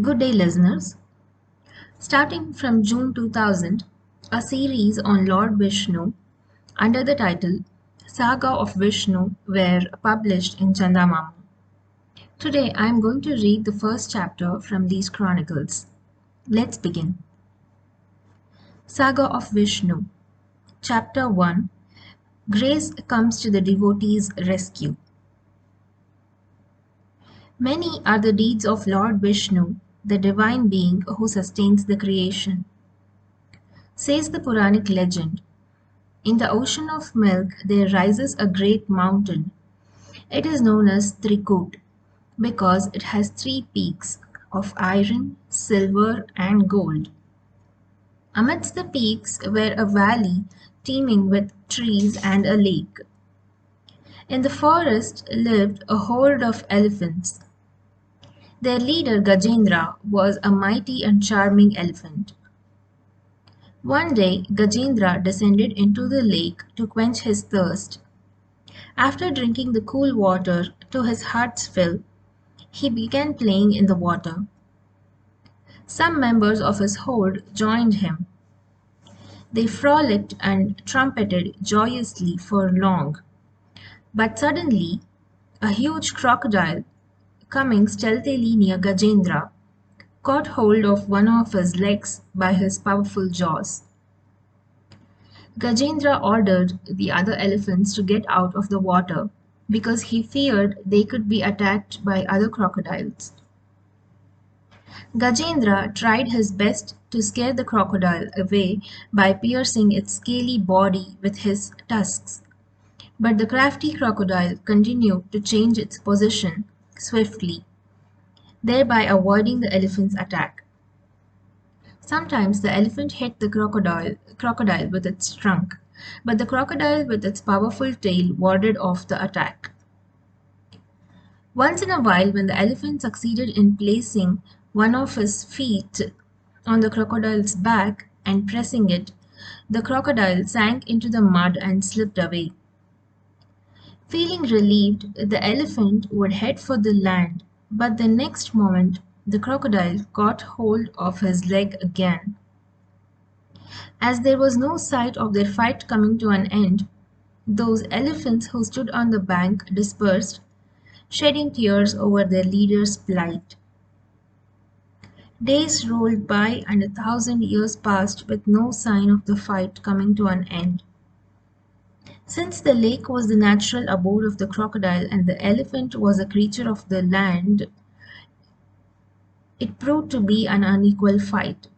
Good day, listeners. Starting from June 2000, a series on Lord Vishnu under the title Saga of Vishnu were published in Chandamama. Today, I am going to read the first chapter from these chronicles. Let's begin. Saga of Vishnu, Chapter 1. Grace comes to the devotee's rescue. Many are the deeds of Lord Vishnu, the divine being who sustains the creation. Says the Puranic legend, in the ocean of milk there rises a great mountain. It is known as Trikut because it has three peaks of iron, silver, and gold. Amidst the peaks were a valley teeming with trees and a lake. In the forest lived a horde of elephants. Their leader Gajendra was a mighty and charming elephant. One day Gajendra descended into the lake to quench his thirst. After drinking the cool water to his heart's fill, he began playing in the water. Some members of his horde joined him. They frolicked and trumpeted joyously for long. But suddenly, a huge crocodile, coming stealthily near Gajendra, caught hold of one of his legs by his powerful jaws. Gajendra ordered the other elephants to get out of the water because he feared they could be attacked by other crocodiles. Gajendra tried his best to scare the crocodile away by piercing its scaly body with his tusks, but the crafty crocodile continued to change its position swiftly, thereby avoiding the elephant's attack. Sometimes the elephant hit the crocodile with its trunk, but the crocodile with its powerful tail warded off the attack. Once in a while, when the elephant succeeded in placing one of his feet on the crocodile's back and pressing it, the crocodile sank into the mud and slipped away. Feeling relieved, the elephant would head for the land, but the next moment the crocodile caught hold of his leg again. As there was no sight of their fight coming to an end, those elephants who stood on the bank dispersed, shedding tears over their leader's plight. Days rolled by and 1,000 years passed with no sign of the fight coming to an end. Since the lake was the natural abode of the crocodile and the elephant was a creature of the land, it proved to be an unequal fight.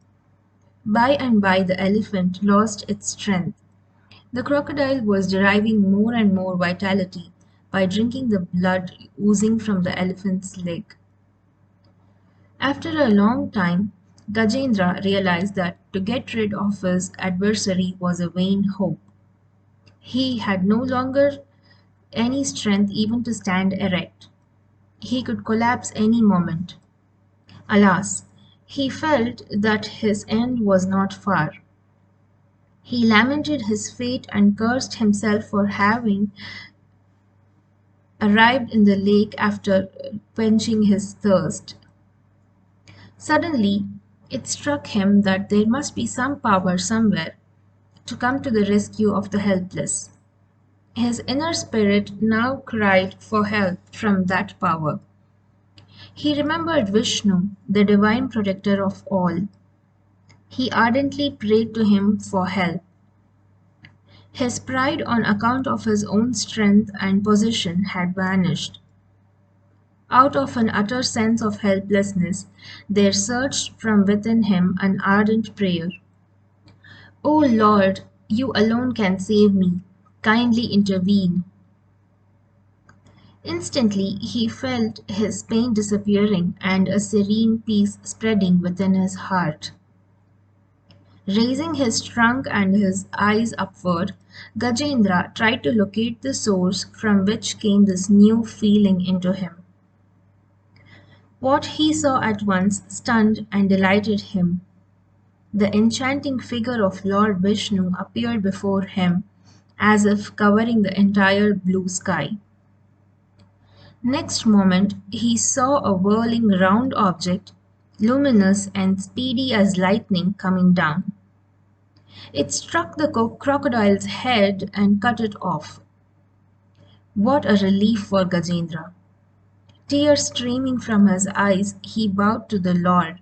By and by the elephant lost its strength. The crocodile was deriving more and more vitality by drinking the blood oozing from the elephant's leg. After a long time, Gajendra realized that to get rid of his adversary was a vain hope. He had no longer any strength even to stand erect. He could collapse any moment. Alas, he felt that his end was not far. He lamented his fate and cursed himself for having arrived in the lake after quenching his thirst. Suddenly, it struck him that there must be some power somewhere to come to the rescue of the helpless. His inner spirit now cried for help from that power. He remembered Vishnu, the divine protector of all. He ardently prayed to him for help. His pride on account of his own strength and position had vanished. Out of an utter sense of helplessness, there surged from within him an ardent prayer. O Lord, you alone can save me. Kindly intervene. Instantly, he felt his pain disappearing and a serene peace spreading within his heart. Raising his trunk and his eyes upward, Gajendra tried to locate the source from which came this new feeling into him. What he saw at once stunned and delighted him. The enchanting figure of Lord Vishnu appeared before him, as if covering the entire blue sky. Next moment, he saw a whirling round object, luminous and speedy as lightning coming down. It struck the crocodile's head and cut it off. What a relief for Gajendra! Tears streaming from his eyes, he bowed to the Lord.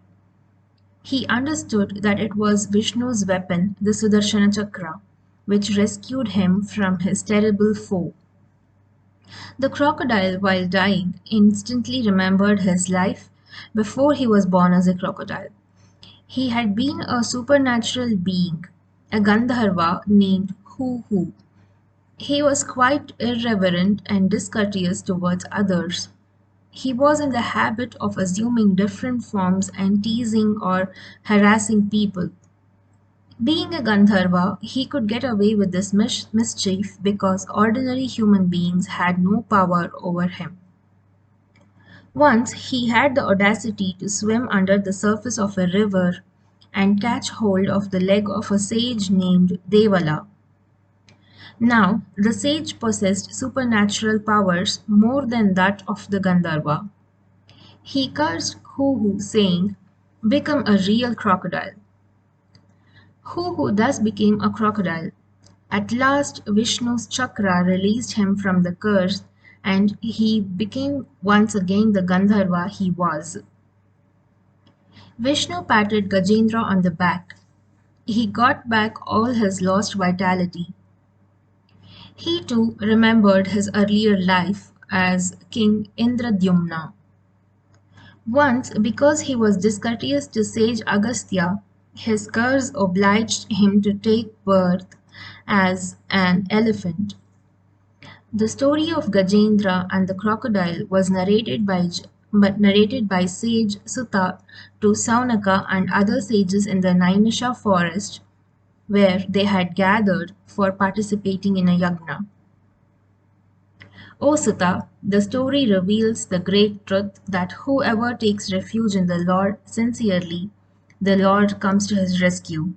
He understood that it was Vishnu's weapon, the Sudarshana Chakra, which rescued him from his terrible foe. The crocodile, while dying, instantly remembered his life before he was born as a crocodile. He had been a supernatural being, a Gandharva named Hu. He was quite irreverent and discourteous towards others. He was in the habit of assuming different forms and teasing or harassing people. Being a Gandharva, he could get away with this mischief because ordinary human beings had no power over him. Once he had the audacity to swim under the surface of a river and catch hold of the leg of a sage named Devala. Now, the sage possessed supernatural powers more than that of the Gandharva. He cursed Hu, saying, "Become a real crocodile." Hu thus became a crocodile. At last, Vishnu's chakra released him from the curse, and he became once again the Gandharva he was. Vishnu patted Gajendra on the back. He got back all his lost vitality. He too remembered his earlier life as King Indradyumna. Once, because he was discourteous to sage Agastya, his curse obliged him to take birth as an elephant. The story of Gajendra and the crocodile was narrated by sage Sutta to Saunaka and other sages in the Naimisha forest, where they had gathered for participating in a yagna. O Sutta, the story reveals the great truth that whoever takes refuge in the Lord sincerely, the Lord comes to his rescue.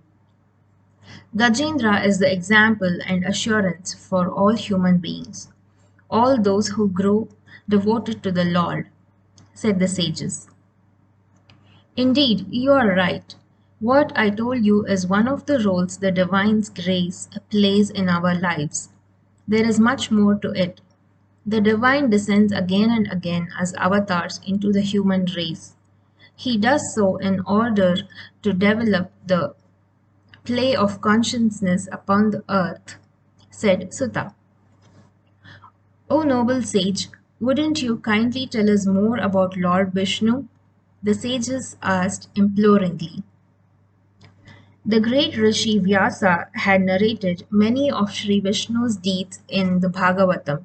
Gajendra is the example and assurance for all human beings, all those who grow devoted to the Lord, said the sages. Indeed, you are right. What I told you is one of the roles the Divine's grace plays in our lives. There is much more to it. The Divine descends again and again as avatars into the human race. He does so in order to develop the play of consciousness upon the earth, said Sutta. O noble sage, wouldn't you kindly tell us more about Lord Vishnu? The sages asked imploringly. The great Rishi Vyasa had narrated many of Sri Vishnu's deeds in the Bhagavatam.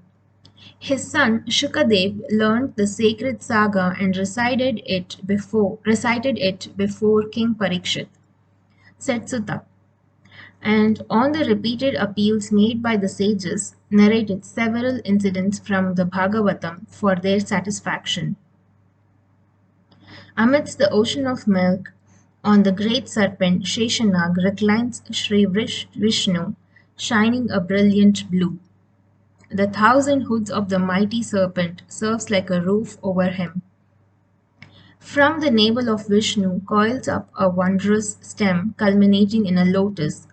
His son Shukadev learned the sacred saga and recited it before King Parikshit, said Sutta, and on the repeated appeals made by the sages, narrated several incidents from the Bhagavatam for their satisfaction. Amidst the ocean of milk, on the great serpent Sheshanag reclines Sri Vishnu, shining a brilliant blue. The thousand hoods of the mighty serpent serves like a roof over him. From the navel of Vishnu coils up a wondrous stem culminating in a lotus.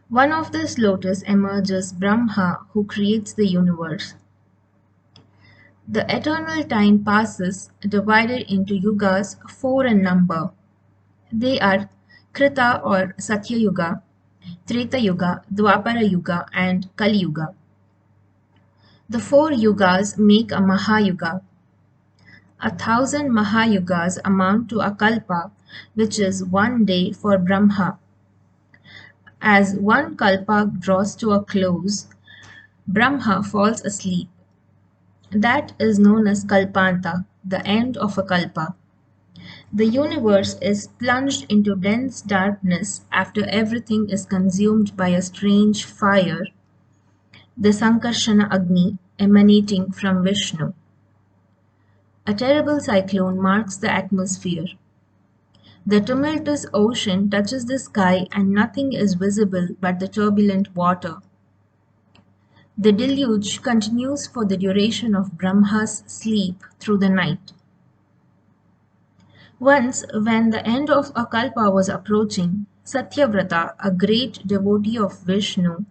One of this lotus emerges Brahma, who creates the universe. The eternal time passes, divided into yugas, 4 in number. They are Krita or Satya Yuga, Treta Yuga, Dwapara Yuga, and Kali Yuga. The 4 yugas make a Mahayuga. 1,000 Mahayugas amount to a Kalpa, which is 1 day for Brahma. As one Kalpa draws to a close, Brahma falls asleep. That is known as Kalpanta, the end of a Kalpa. The universe is plunged into dense darkness after everything is consumed by a strange fire, the Sankarshana Agni emanating from Vishnu. A terrible cyclone marks the atmosphere. The tumultuous ocean touches the sky and nothing is visible but the turbulent water. The deluge continues for the duration of Brahma's sleep through the night. Once, when the end of a kalpa was approaching, Satyavrata, a great devotee of Vishnu,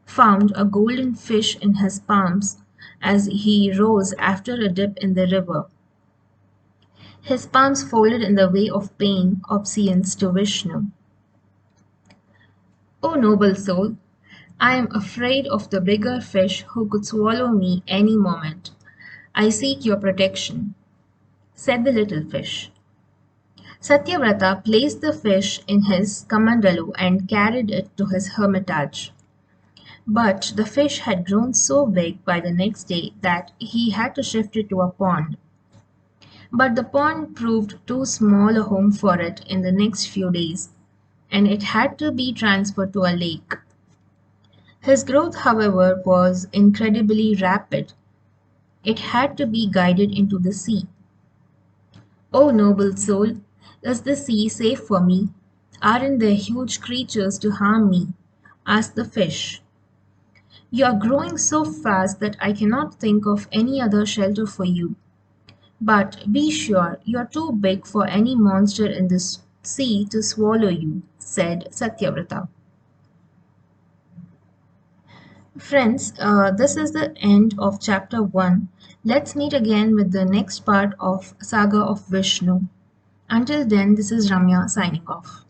found a golden fish in his palms as he rose after a dip in the river. His palms folded in the way of paying obeisance to Vishnu. O noble soul, I am afraid of the bigger fish who could swallow me any moment. I seek your protection, said the little fish. Satyavrata placed the fish in his kamandalu and carried it to his hermitage. But the fish had grown so big by the next day that he had to shift it to a pond. But the pond proved too small a home for it in the next few days, and it had to be transferred to a lake. His growth, however, was incredibly rapid. It had to be guided into the sea. O noble soul, is the sea safe for me? Aren't there huge creatures to harm me? Asked the fish. You are growing so fast that I cannot think of any other shelter for you. But be sure you are too big for any monster in this sea to swallow you, said Satyavrata. Friends, this is the end of chapter 1. Let's meet again with the next part of Saga of Vishnu. Until then, this is Ramya signing off.